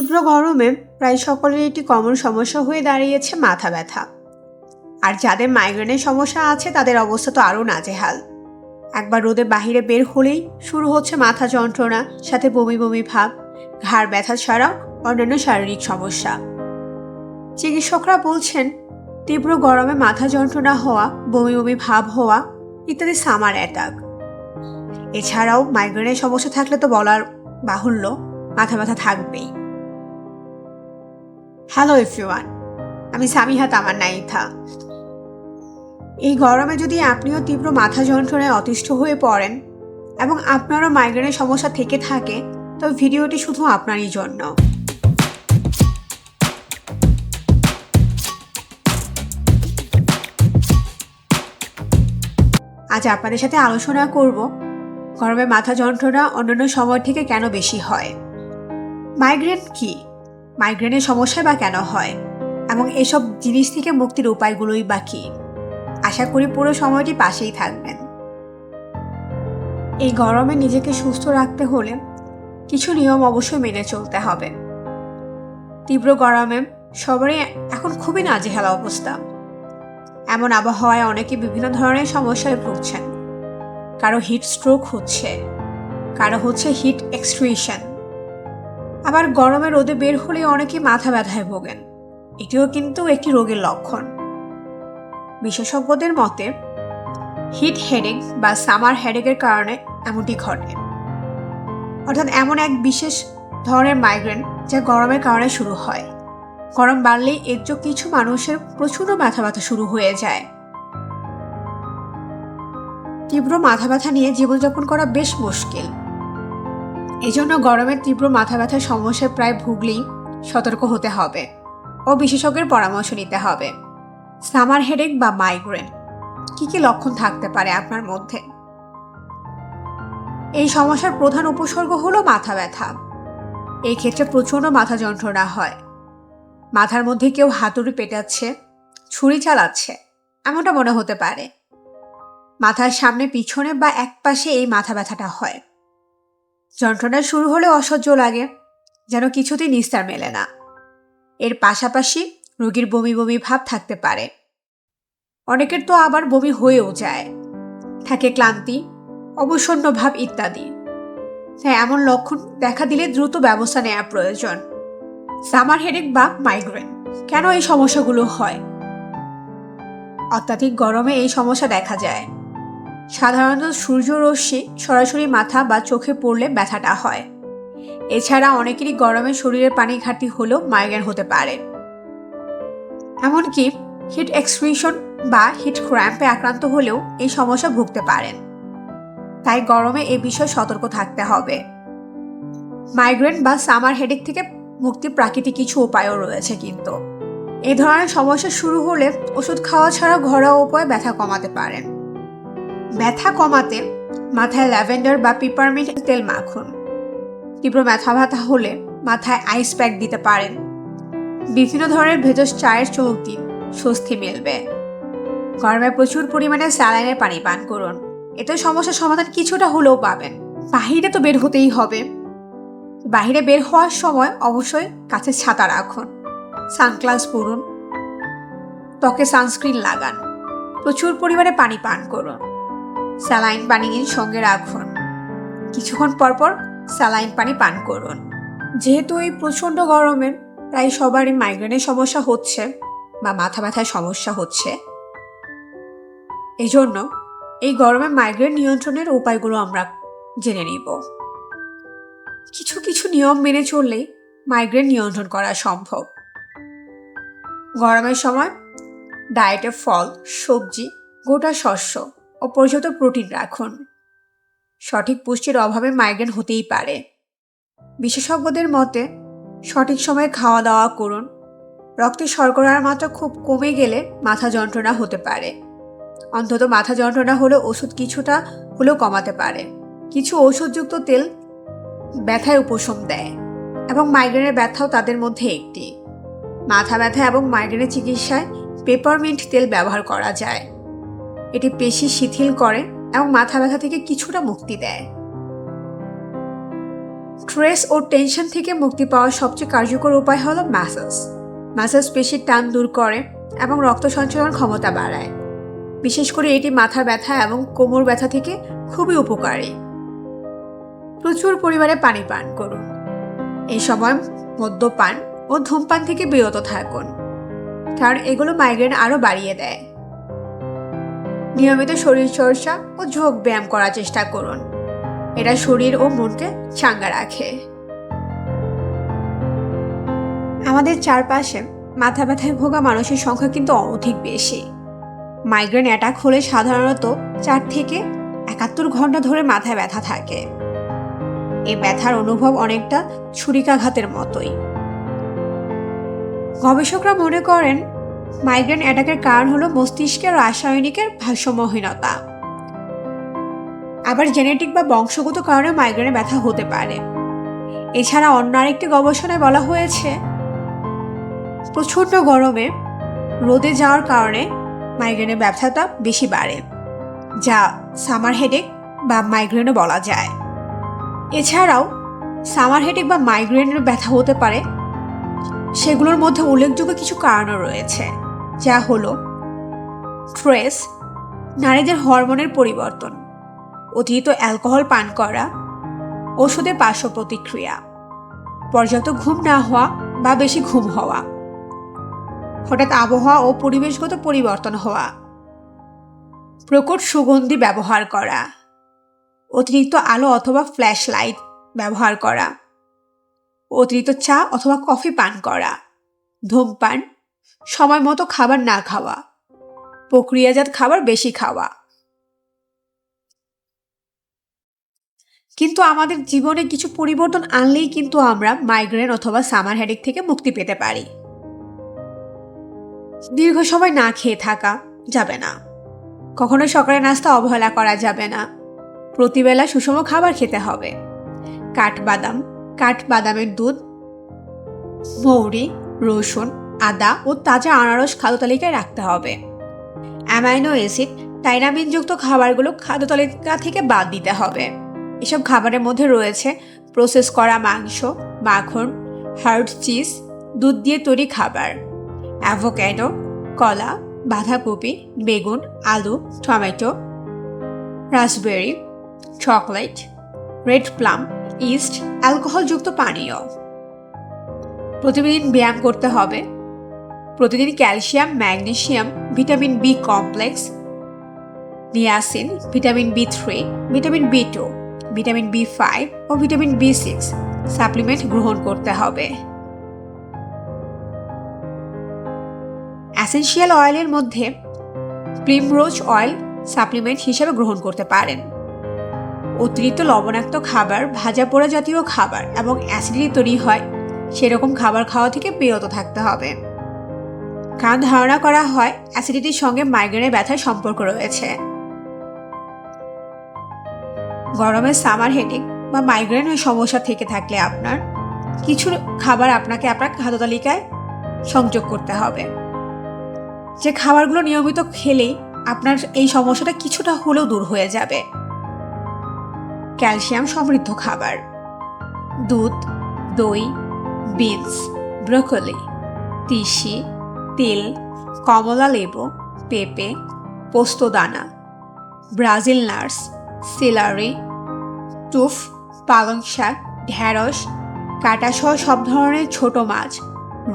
তীব্র গরমে প্রায় সকলের একটি কমন সমস্যা হয়ে দাঁড়িয়েছে মাথা ব্যথা। আর যাদের মাইগ্রেনের সমস্যা আছে তাদের অবস্থা তো আরও নাজেহাল। একবার রোদে বাহিরে বের হলেই শুরু হচ্ছে মাথা যন্ত্রণা, সাথে বমি বমি ভাব, ঘাড় ব্যথা ছাড়াও অন্যান্য শারীরিক সমস্যা। চিকিৎসকরা বলছেন তীব্র গরমে মাথা যন্ত্রণা হওয়া, বমি বমি ভাব হওয়া ইত্যাদি সামার অ্যাটাক। এছাড়াও মাইগ্রেনের সমস্যা থাকলে তো বলার বাহুল্য, মাথা ব্যথা থাকবেই। হ্যালো এভরিওয়ান, আমি সামিহা তামান্নাইথা। এই গরমে যদি আপনিও তীব্র মাথা যন্ত্রণায় অতিষ্ঠ হয়ে পড়েন এবং আপনারও মাইগ্রেনের সমস্যা থেকে থাকে, তবে ভিডিওটি শুধু আপনারই জন্য। আজ আপনাদের সাথে আলোচনা করব গরমে মাথা যন্ত্রণা অন্যান্য সময় থেকে কেন বেশি হয়, মাইগ্রেন কি, মাইগ্রেনের সমস্যা বা কেন হয়, এবং এসব জিনিস থেকে মুক্তির উপায়গুলোই বা কী। আশা করি পুরো সময়টি পাশেই থাকবেন। এই গরমে নিজেকে সুস্থ রাখতে হলে কিছু নিয়ম অবশ্যই মেনে চলতে হবে। তীব্র গরমে সবারই এখন খুবই নাজেহাল অবস্থা। এমন আবহাওয়ায় অনেকে বিভিন্ন ধরনের সমস্যায় ভুগছেন। কারো হিট স্ট্রোক হচ্ছে, কারো হচ্ছে হিট এক্সট্রিশন। আবার গরমে রোদে বের হলে অনেকে মাথা ব্যথায় ভোগেন। এটিও কিন্তু একটি রোগের লক্ষণ। বিশেষজ্ঞদের মতে হিট হেডেক বা সামার হেডেকের কারণে এমনটি ঘটে, অর্থাৎ এমন এক বিশেষ ধরনের মাইগ্রেন যা গরমের কারণে শুরু হয়। গরম বাড়লেই এর কিছু মানুষের প্রচণ্ড মাথা ব্যথা শুরু হয়ে যায়। তীব্র মাথা ব্যথা নিয়ে জীবনযাপন করা বেশ মুশকিল। এজন্য গরমের তীব্র মাথা ব্যথার সমস্যায় প্রায় ভুগলেই সতর্ক হতে হবে ও বিশেষজ্ঞের পরামর্শ নিতে হবে। সামার হেডেক বা মাইগ্রেন কি কি লক্ষণ থাকতে পারে আপনার মধ্যে? এই সমস্যার প্রধান উপসর্গ হলো মাথা ব্যথা। এই ক্ষেত্রে প্রচণ্ড মাথা যন্ত্রণা হয়। মাথার মধ্যে কেউ হাতুড়ি পেটাচ্ছে, ছুরি চালাচ্ছে, এমনটা মনে হতে পারে। মাথার সামনে, পিছনে বা এক পাশে এই মাথা ব্যথাটা হয়। যন্ত্রণা শুরু হলে অসহ্য লাগে, যেন কিছুতেই নিস্তার মেলে না। এর পাশাপাশি রোগীর বমি বমি ভাব থাকতে পারে। অনেকের তো আবার বমি হয়েও যায়। থাকে ক্লান্তি, অবসন্ন ভাব ইত্যাদি। তাই এমন লক্ষণ দেখা দিলে দ্রুত ব্যবস্থা নেওয়া প্রয়োজন। সামার হেডেক বা মাইগ্রেন কেন এই সমস্যাগুলো হয়? অত্যাধিক গরমে এই সমস্যা দেখা যায়। সাধারণত সূর্যরশ্মি সরাসরি মাথা বা চোখে পড়লে ব্যথাটা হয়। এছাড়া অনেকেরই গরমে শরীরের পানি ঘাটতি হলেও মাইগ্রেন হতে পারে। এমনকি হিট এক্সট্রিশন বা হিট ক্র্যাম্পে আক্রান্ত হলেও এই সমস্যা ভুগতে পারেন। তাই গরমে এ বিষয়ে সতর্ক থাকতে হবে। মাইগ্রেন বা সামার হেডেক থেকে মুক্তির প্রাকৃতিক কিছু উপায়ও রয়েছে। কিন্তু এই ধরনের সমস্যা শুরু হলে ওষুধ খাওয়া ছাড়া ঘরোয়া উপায়ে ব্যথা কমাতে পারেন। ব্যথা কমাতে মাথায় ল্যাভেন্ডার বা পিপারমিন্ট তেল মাখুন। তীব্র ব্যথা ব্যথা হলে মাথায় আইস প্যাক দিতে পারেন। বিভিন্ন ধরনের ভেষজ চায়ের চুমুক দিন, স্বস্তি মিলবে। গরমে প্রচুর পরিমাণে স্যালাইনের পানি পান করুন। এতে সমস্যার সমাধান কিছুটা হলেও পাবেন। বাহিরে তো বের হতেই হবে। বাহিরে বের হওয়ার সময় অবশ্যই কাছে ছাতা রাখুন, সানগ্লাস পরুন, ত্বকে সানস্ক্রিন লাগান, প্রচুর পরিমাণে পানি পান করুন। স্যালাইন পানি নিন, সঙ্গে রাখুন। কিছুক্ষণ পরপর স্যালাইন পানি পান করুন। যেহেতু এই প্রচণ্ড গরমে প্রায় সবারই মাইগ্রেনের সমস্যা হচ্ছে বা মাথা ব্যথার সমস্যা হচ্ছে, এই জন্য এই গরমে মাইগ্রেন নিয়ন্ত্রণের উপায়গুলো আমরা জেনে নিব। কিছু কিছু নিয়ম মেনে চললেই মাইগ্রেন নিয়ন্ত্রণ করা সম্ভব। গরমের সময় ডায়েটে ফল, সবজি, গোটা শস্য ও পর্যাপ্ত প্রোটিন রাখুন। সঠিক পুষ্টির অভাবে মাইগ্রেন হতেই পারে। বিশেষজ্ঞদের মতে সঠিক সময়ে খাওয়া দাওয়া করুন। রক্তে শর্করার মাত্রা খুব কমে গেলে মাথা যন্ত্রণা হতে পারে। অন্তত মাথা যন্ত্রণা হলে ওষুধ কিছুটা হলেও কমাতে পারে। কিছু ওষুধযুক্ত তেল ব্যথায় উপশম দেয় এবং মাইগ্রেনের ব্যথাও তাদের মধ্যে একটি। মাথা ব্যথা এবং মাইগ্রেনের চিকিৎসায় পেপারমিন্ট তেল ব্যবহার করা যায়। এটি পেশি শিথিল করে এবং মাথা ব্যথা থেকে কিছুটা মুক্তি দেয়। স্ট্রেস ও টেনশন থেকে মুক্তি পাওয়ার সবচেয়ে কার্যকর উপায় হলো ম্যাসাজ। ম্যাসাজ পেশির টান দূর করে এবং রক্ত সঞ্চালন ক্ষমতা বাড়ায়। বিশেষ করে এটি মাথা ব্যথা এবং কোমর ব্যথা থেকে খুবই উপকারী। প্রচুর পরিমাণে পানি পান করুন। এই সময় মদ্যপান ও ধূমপান থেকে বিরত থাকুন, কারণ এগুলো মাইগ্রেন আরো বাড়িয়ে দেয়। নিয়মিত শরীরচর্চা ও যোগ ব্যায়াম করার চেষ্টা করুন। এটা শরীর ও মনকে চাঙ্গা রাখে। আমাদের চারপাশে মাথা ব্যথায় ভোগা মানুষের সংখ্যা কিন্তু অধিক বেশি। মাইগ্রেন অ্যাটাক হলে সাধারণত 4 থেকে 71 ঘন্টা ধরে মাথায় ব্যথা থাকে। এই ব্যথার অনুভব অনেকটা ছুরিকাঘাতের মতোই। গবেষকরা মনে করেন মাইগ্রেন অ্যাটাকের কারণ হলো মস্তিষ্কের রাসায়নিকের ভারসাম্যহীনতা। আবার জেনেটিক বা বংশগত কারণে মাইগ্রেনে ব্যথা হতে পারে। এছাড়া অন্য আরেকটি গবেষণায় বলা হয়েছে প্রচণ্ড গরমে রোদে যাওয়ার কারণে মাইগ্রেনের ব্যথাটা বেশি বাড়ে, যা সামার হেডেক বা মাইগ্রেনও বলা যায়। এছাড়াও সামার হেডেক বা মাইগ্রেনের ব্যথা হতে পারে, সেগুলোর মধ্যে উল্লেখযোগ্য কিছু কারণও রয়েছে, যা হলো স্ট্রেস, নারীদের হরমোনের পরিবর্তন, অতিরিক্ত অ্যালকোহল পান করা, ওষুধের পার্শ্ব প্রতিক্রিয়া, পর্যাপ্ত ঘুম না হওয়া বা বেশি ঘুম হওয়া, হঠাৎ আবহাওয়া ও পরিবেশগত পরিবর্তন হওয়া, প্রকট সুগন্ধি ব্যবহার করা, অতিরিক্ত আলো অথবা ফ্ল্যাশ লাইট ব্যবহার করা, অতিরিক্ত চা অথবা কফি পান করা, ধূমপান, সময় মতো খাবার না খাওয়া, প্রক্রিয়াজাত খাবার বেশি খাওয়া। কিন্তু আমাদের জীবনে কিছু পরিবর্তন আনলেই কিন্তু আমরা মাইগ্রেন অথবা সামার হেডেক থেকে মুক্তি পেতে পারি। দীর্ঘ সময় না খেয়ে থাকা যাবে না। কখনো সকালে নাস্তা অবহেলা করা যাবে না। প্রতিবেলা সুষম খাবার খেতে হবে। কাঠবাদামের দুধ, মৌরি, রসুন, আদা ও তাজা আনারস খাদ্য তালিকায় রাখতে হবে। অ্যামাইনো অ্যাসিড, টাইরামিনযুক্ত খাবারগুলো খাদ্য তালিকা থেকে বাদ দিতে হবে। এসব খাবারের মধ্যে রয়েছে প্রসেস করা মাংস, মাখন, হার্ড চিজ, দুধ দিয়ে তৈরি খাবার, অ্যাভোক্যাডো, কলা, বাঁধাকপি, বেগুন, আলু, tomato, raspberry, chocolate, red plum, yeast, অ্যালকোহলযুক্ত পানীয়। প্রতিদিন ব্যায়াম করতে হবে। প্রতিদিন calcium, magnesium, vitamin B complex, niacin, vitamin বি3, ভিটামিন বি2, ভিটামিন বি5 ও ভিটামিন বি6 সাপ্লিমেন্ট গ্রহণ করতে হবে। এসেনশিয়াল অয়েলের মধ্যে প্রিমরোজ অয়েল সাপ্লিমেন্ট হিসেবে গ্রহণ করতে পারেন। অতিরিক্ত লবণাক্ত খাবার, ভাজা পোড়া জাতীয় খাবার এবং অ্যাসিডিটি তৈরি হয় সেরকম খাবার খাওয়া থেকে বিরত থাকতে হবে, কারণ ধারণা করা হয় অ্যাসিডিটির সঙ্গে মাইগ্রেনের ব্যথার সম্পর্ক রয়েছে। গরমে সামার হেডেক বা মাইগ্রেনের সমস্যা থেকে থাকলে আপনার কিছু খাবার আপনাকে আপনার খাদ্য তালিকায় সংযোগ করতে হবে। যে খাবারগুলো নিয়মিত খেলেই আপনার এই সমস্যাটা কিছুটা হলেও দূর হয়ে যাবে। ক্যালসিয়াম সমৃদ্ধ খাবার: দুধ, দই, বিনস, ব্রোকলি, তিসি, তিল, কমলা লেবু, পেঁপে, পোস্তদানা, ব্রাজিল নাটস, সিলারি, টুফ, পালং শাক, ঢেঁড়স, কাঁটাসহ সব ধরনের ছোট মাছ,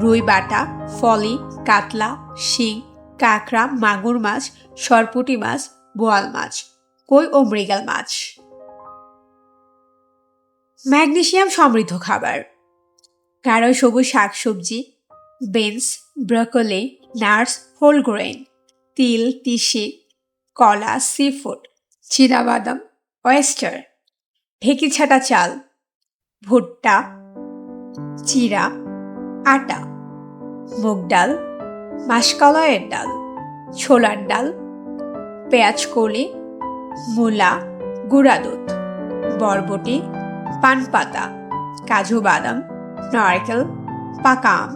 রুই বাটা, ফলি, কাতলা, শিং, কাঁকড়া, মাগুর মাছ, সরপুঁটি মাছ, বোয়াল মাছ, কই ও মৃগেল মাছ। ম্যাগনেসিয়াম সমৃদ্ধ খাবার: গাঢ় সবুজ শাকসবজি, beans, broccoli, nuts, whole grain, তিল, তিসি, কলা, সিফুড, চীনাবাদাম, ওয়েস্টার, ঢেঁকি ছাঁটা চাল, ভুট্টা, চিরা, আটা, মুগ ডাল, মাসকলাইয়ের ডাল, ছোলার ডাল, পেঁয়াজকলি, মূলা, গুঁড়া দুধ, বরবটি, পানপাতা, কাজু বাদাম, নারকেল, পাকা আম,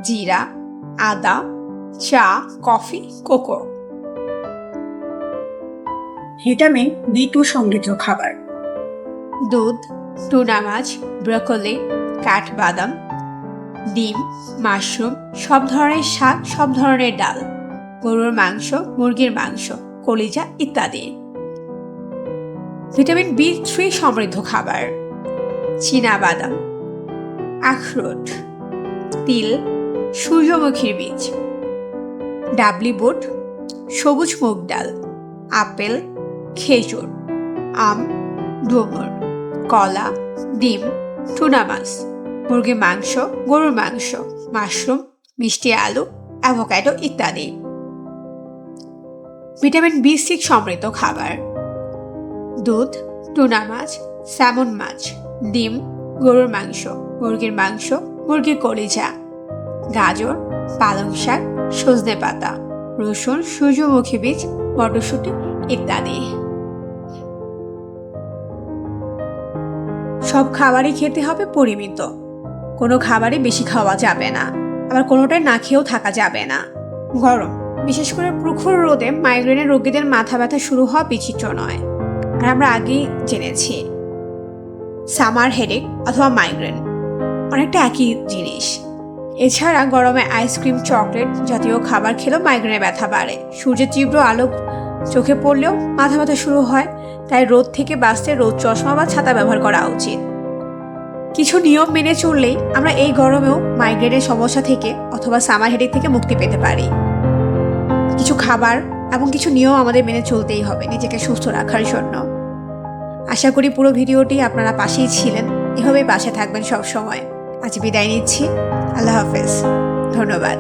জিরা, আদা, চা, কফি, কোকো। ভিটামিন বি2 সমৃদ্ধ খাবার: দুধ, টুনা মাছ, ব্রোকলি, কাঠবাদাম, ডিম, মাশরুম, সব ধরনের শাক, সব ধরনের ডাল, গরুর মাংস, মুরগির মাংস, কলিজা ইত্যাদি। ভিটামিন B3 সমৃদ্ধ খাবার: চীনাবাদাম, আখরোট, তিল, সূর্যমুখীর বীজ, ডাবলি বুট, সবুজ মুগ ডাল, আপেল, খেজুর, আম, ডুমুর, কলা, ডিম, টুনা মাছ, মুরগির মাংস, গরুর মাংস, মাশরুম, মিষ্টি আলু, অ্যাভোকাডো ইত্যাদি। ভিটামিন B6 সমৃদ্ধ খাবার: দুধ, টুনা মাছ, স্যামন মাছ, ডিম, গরুর মাংস, মুরগির মাংস, মুরগির কলিজা, গাজর, পালং শাক, সজনে পাতা, রসুন, সূর্যমুখী বীজ, মটরশুঁটি ইত্যাদি। সব খাবারই খেতে হবে পরিমিত। কোনো খাবারই বেশি খাওয়া যাবে না, আবার কোনোটাই না খেয়েও থাকা যাবে না। গরম, বিশেষ করে প্রখর রোদে মাইগ্রেনের রোগীদের মাথা ব্যথা শুরু হওয়া বিচিত্র নয়, আর আমরা আগেই জেনেছি সামার হেডেক অথবা মাইগ্রেন অনেকটা একই জিনিস। এছাড়া গরমে আইসক্রিম, চকলেট জাতীয় খাবার খেলেও মাইগ্রেনের ব্যথা বাড়ে। সূর্যের তীব্র আলো চোখে পড়লেও মাথা ব্যথা শুরু হয়, তাই রোদ থেকে বাঁচতে রোদ চশমা বা ছাতা ব্যবহার করা উচিত। কিছু নিয়ম মেনে চললেই আমরা এই গরমেও মাইগ্রেনের সমস্যা থেকে অথবা সামার হেডেক থেকে মুক্তি পেতে পারি। কিছু খাবার এবং কিছু নিয়ম আমাদের মেনে চলতেই হবে নিজেকে সুস্থ রাখার জন্য। আশা করি পুরো ভিডিওটি আপনারা পাশেই ছিলেন, এভাবেই পাশে থাকবেন সব সময়। আজ বিদায় নিচ্ছি। আল্লাহ হাফেজ। ধন্যবাদ।